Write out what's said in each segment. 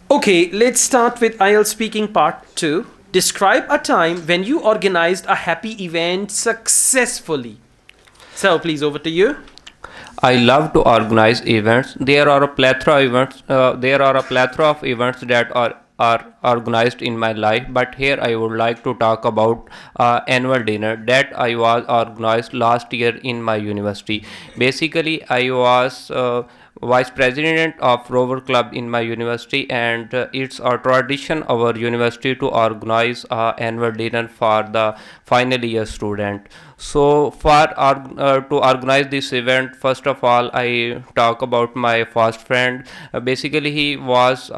Okay, let's start with Ielts speaking part 2. Describe a time when you organized a happy event successfully. So, please, over to you. I love to organize events. There are a plethora of events that are organized in my life. But here I would like to talk about annual dinner that I was organized last year in my university. Basically, I was vice president of Rover Club in my university, and it's a tradition our university to organize annual dinner for the final year student. So to organize this event, first of all, I talk about my first friend. Basically, he was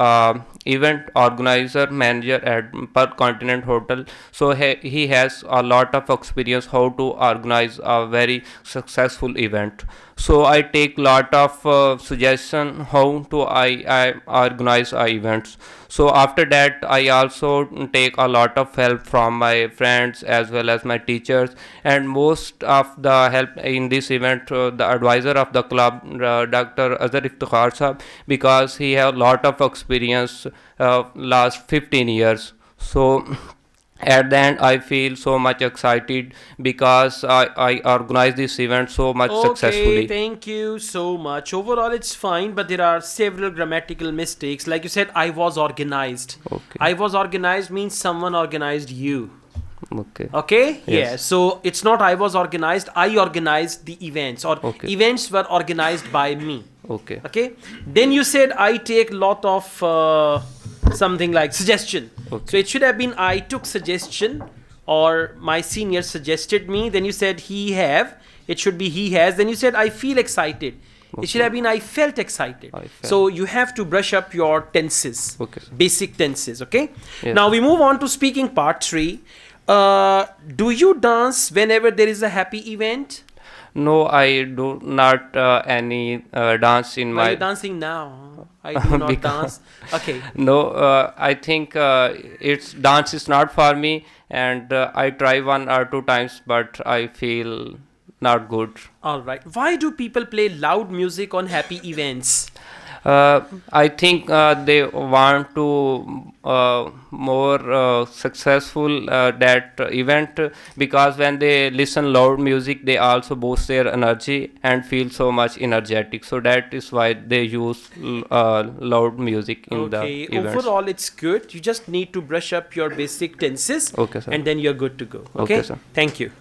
event organizer manager at Per Continent Hotel. So he has a lot of experience how to organize a very successful event. So I take lot of suggestion how to I organize events. So after that, I also take a lot of help from my friends as well as my teachers, and most of the help in this event, the advisor of the club, Dr. Azhar Iftikhar Sahab, because he have a lot of experience last 15 years. So at the end I feel so much excited because I organized this event so much Okay, successfully. thank you so much. Overall, it's fine, but there are several grammatical mistakes. Like you said, I was organized. Okay. I was organized means someone organized you. Okay. Okay, yeah, Yes. so it's not I was organized, I organized the events, or Okay. events were organized by me. Okay. Okay, then you said I take lot of something like suggestion, so Okay. it should have been I took suggestion, or my senior suggested me. Then you said he have, it should be he has. Then you said I feel excited, it should Okay. have been I felt excited. I felt. So you have to brush up your tenses, Okay, sir. basic tenses. Okay, Yes, now sir. we move on to speaking part 3. Do you dance whenever there is a happy event? No, I do not any dance in Why are you my dancing now? I do not because dance. Okay. no, I think it's dance is not for me, and I try one or two times, but I feel not good. All right. Why do people play loud music on happy events? I think they want to more successful that event, because when they listen loud music, they also boost their energy and feel so much energetic. So that is why they use loud music in the Okay. events. Overall, it's good. You just need to brush up your basic tenses Okay, sir. and then you're good to go. Okay, Okay. sir. Thank you.